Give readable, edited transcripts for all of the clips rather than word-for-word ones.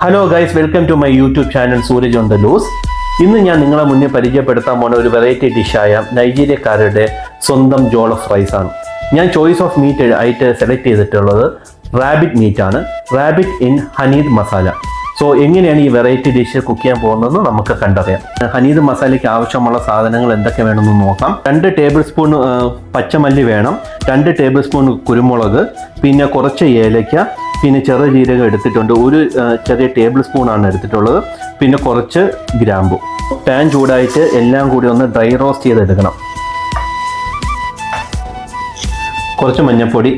Hello guys, welcome to my YouTube channel Suraj on the loose. ഇന്ന് ഞാൻ നിങ്ങളെ മുന്നിൽ പരിചയപ്പെടുത്താൻ പോണ ഒരു വെറൈറ്റി ഡിഷായ നൈജീരിയക്കാരുടെ സ്വന്തം ജോളഫ് റൈസ് ആണ്. ഞാൻ ചോയ്സ് ഓഫ് മീറ്റ് ആയിട്ട് സെലക്ട് ചെയ്തിട്ടുള്ളത് റാബിറ്റ് മീറ്റ് ആണ്. റാബിറ്റ് ഇൻ ഹനീദ് മസാല. സോ എങ്ങനെയാണ് ഈ വെറൈറ്റി ഡിഷ് കുക്ക് ചെയ്യാൻ പോകുന്നതെന്ന് നമുക്ക് കണ്ടറിയാം. ഹനീദ് മസാലയ്ക്ക് ആവശ്യമുള്ള സാധനങ്ങൾ എന്തൊക്കെ വേണമെന്ന് നോക്കാം. 2 ടേബിൾ സ്പൂൺ പച്ചമല്ലി വേണം, 2 ടേബിൾ സ്പൂൺ കുരുമുളക്, പിന്നെ കുറച്ച് ഏലയ്ക്ക, പിന്നെ ചെറു ജീരകം എടുത്തിട്ടുണ്ട്, ഒരു ചെറിയ ടേബിൾ സ്പൂൺ ആണ് എടുത്തിട്ടുള്ളത്, പിന്നെ കുറച്ച് ഗ്രാമ്പു. പാൻ ചൂടായിട്ട് എല്ലാം കൂടി ഒന്ന് ഡ്രൈ റോസ്റ്റ് ചെയ്തെടുക്കണം. കുറച്ച് മഞ്ഞൾപ്പൊടി.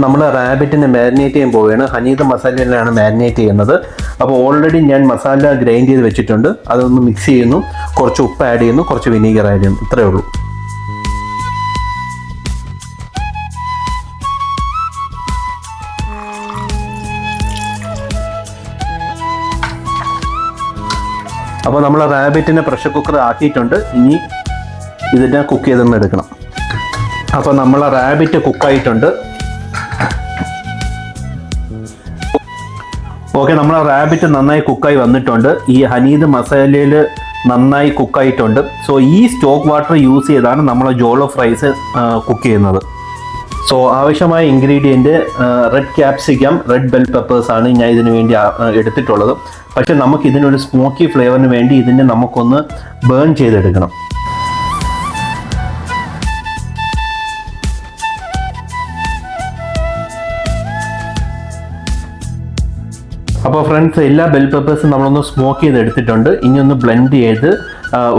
നമ്മൾ റാബിറ്റിനെ മാരിനേറ്റ് ചെയ്യാൻ പോവുകയാണ്. ഹനീദ് മസാലയിലാണ് മാരിനേറ്റ് ചെയ്യുന്നത്. അപ്പോൾ ഓൾറെഡി ഞാൻ മസാല ഗ്രൈൻഡ് ചെയ്ത് വെച്ചിട്ടുണ്ട്. അതൊന്ന് മിക്സ് ചെയ്യുന്നു, കുറച്ച് ഉപ്പ് ആഡ് ചെയ്യുന്നു, കുറച്ച് വിനീഗർ ആഡ് ചെയ്യുന്നു. ഇത്രയേ ഉള്ളൂ. അപ്പോൾ നമ്മൾ റാബിറ്റിനെ പ്രഷർ കുക്കർ ആക്കിയിട്ടുണ്ട്. ഇനി ഇതിനെ കുക്ക് ചെയ്തൊന്ന് എടുക്കണം. അപ്പോൾ നമ്മൾ റാബിറ്റ് കുക്കായിട്ടുണ്ട്. ഓക്കെ, നമ്മളെ റാബിറ്റ് നന്നായി കുക്കായി വന്നിട്ടുണ്ട്. ഈ ഹനീദ് മസാലയിൽ നന്നായി കുക്കായിട്ടുണ്ട്. സോ ഈ സ്റ്റോക്ക് വാട്ടർ യൂസ് ചെയ്താണ് നമ്മൾ ജോളഫ് റൈസ് കുക്ക് ചെയ്യുന്നത്. സോ ആവശ്യമായ ingredient red capsicum, red bell peppers ആണ് ഞാൻ ഇതിനു വേണ്ടി എടുത്തിട്ടുള്ളത്. പക്ഷെ നമുക്ക് ഇതിനൊരു സ്മോക്കി ഫ്ലേവറിന് വേണ്ടി ഇതിനെ നമുക്കൊന്ന് ബേൺ ചെയ്തെടുക്കണം. അപ്പോൾ ഫ്രണ്ട്സ്, എല്ലാ ബെൽ പെപ്പേഴ്സും നമ്മളൊന്ന് സ്മോക്ക് ചെയ്ത് എടുത്തിട്ടുണ്ട്. ഇനി ഒന്ന് ബ്ലെൻഡ് ചെയ്ത്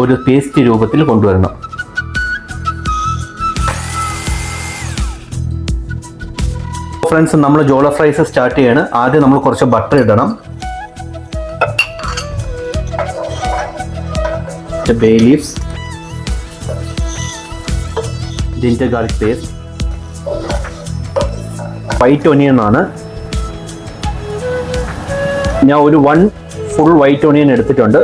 ഒരു പേസ്റ്റ് രൂപത്തിൽ കൊണ്ടുവരണം. ഫ്രണ്ട്സ്, നമ്മൾ ജോളഫ് റൈസ് സ്റ്റാർട്ട് ചെയ്യാണ്. ആദ്യം നമ്മൾ കുറച്ച് ബട്ടർ ഇടണം, bay leaves, ginger garlic paste, white onion ആണ്. ഞാൻ ഒരു 1 ഫുൾ വൈറ്റ് ഓണിയൻ എടുത്തിട്ടുണ്ട്.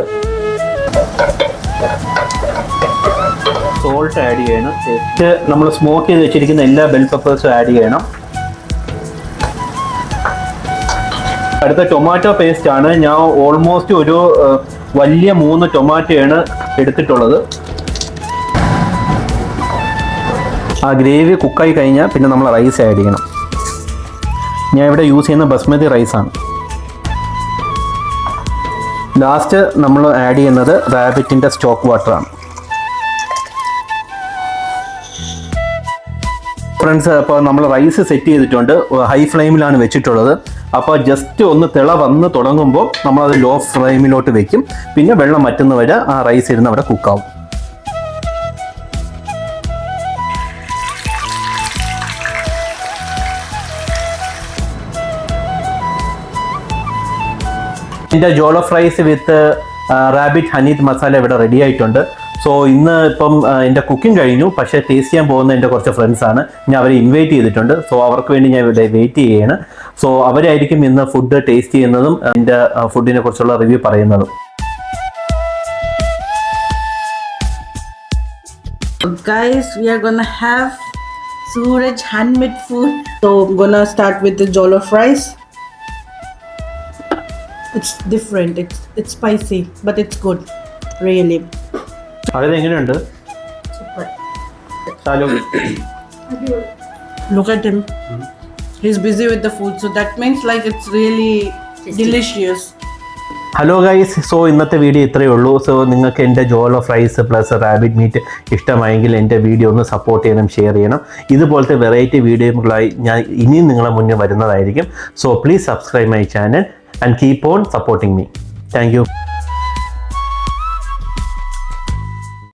സോൾട്ട് ആഡ് ചെയ്യണം. നമ്മൾ സ്മോക്ക് ചെയ്ത് വെച്ചിരിക്കുന്ന എല്ലാ ബെൽ പെപ്പേഴ്സും ആഡ് ചെയ്യണം. അടുത്ത ടൊമാറ്റോ പേസ്റ്റ് ആണ്. ഞാൻ ഓൾമോസ്റ്റ് ഒരു വലിയ 3 ടൊമാറ്റോയാണ് എടുത്തിട്ടുള്ളത്. ആ ഗ്രേവി കുക്കായി കഴിഞ്ഞാൽ പിന്നെ നമ്മൾ റൈസ് ആഡ് ചെയ്യണം. ഞാൻ ഇവിടെ യൂസ് ചെയ്യുന്ന ബസ്മതി റൈസാണ്. ലാസ്റ്റ് നമ്മൾ ആഡ് ചെയ്യുന്നത് റാബിറ്റിൻ്റെ സ്റ്റോക്ക് വാട്ടറാണ്. ഫ്രണ്ട്സ്, അപ്പോൾ നമ്മൾ റൈസ് സെറ്റ് ചെയ്തിട്ടുണ്ട്. ഹൈ ഫ്ലെയിമിലാണ് വെച്ചിട്ടുള്ളത്. അപ്പോൾ ജസ്റ്റ് ഒന്ന് തിള വന്ന് തുടങ്ങുമ്പോൾ നമ്മളത് ലോ ഫ്ലെയിമിലോട്ട് വെക്കും. പിന്നെ വെള്ളം വറ്റുന്ന വരെ ആ റൈസ് ഇരുന്ന് അവിടെ കുക്കാവും. എൻ്റെ ജോളഫ് റൈസ് വിത്ത് റാബിറ്റ് ഹനീദ് മസാല ഇവിടെ റെഡി ആയിട്ടുണ്ട്. സോ ഇന്ന് ഇപ്പം എൻ്റെ കുക്കിംഗ് കഴിഞ്ഞു. പക്ഷേ ടേസ്റ്റ് ചെയ്യാൻ പോകുന്ന എൻ്റെ കുറച്ച് ഫ്രണ്ട്സാണ്. ഞാൻ അവരെ ഇൻവൈറ്റ് ചെയ്തിട്ടുണ്ട്. സോ അവർക്ക് വേണ്ടി ഞാൻ ഇവിടെ വെയിറ്റ് ചെയ്യുകയാണ്. സോ അവരായിരിക്കും ഇന്ന് ഫുഡ് ടേസ്റ്റ് ചെയ്യുന്നതും എൻ്റെ ഫുഡിനെ കുറിച്ചുള്ള റിവ്യൂ പറയുന്നതും. Guys, we are gonna have Suraj handmade food. So I'm gonna start with the jollof rice. It's different. It's spicy, but it's good. Really. അത് എങ്ങനെയുണ്ട്? Super. Look at him. He's busy with the food, so that means like it's really delicious. Hello guys, so ഇന്നത്തെ video ഇത്രയേ ഉള്ളൂ. So നിങ്ങൾക്ക് എൻ്റെ ജോളഫ് rice plus rabbit meet ഇഷ്ടമായെങ്കിൽ എൻ്റെ video ഒന്ന് സപ്പോർട്ട് ചെയ്യണം, ഷെയർ ചെയ്യണം. ഇതുപോലത്തെ വെറൈറ്റി വീഡിയോകളായി ഞാൻ ഇനിയും നിങ്ങളെ മുന്നിൽ വരുന്നതായിരിക്കും. So please subscribe my channel and keep on supporting me. Thank you.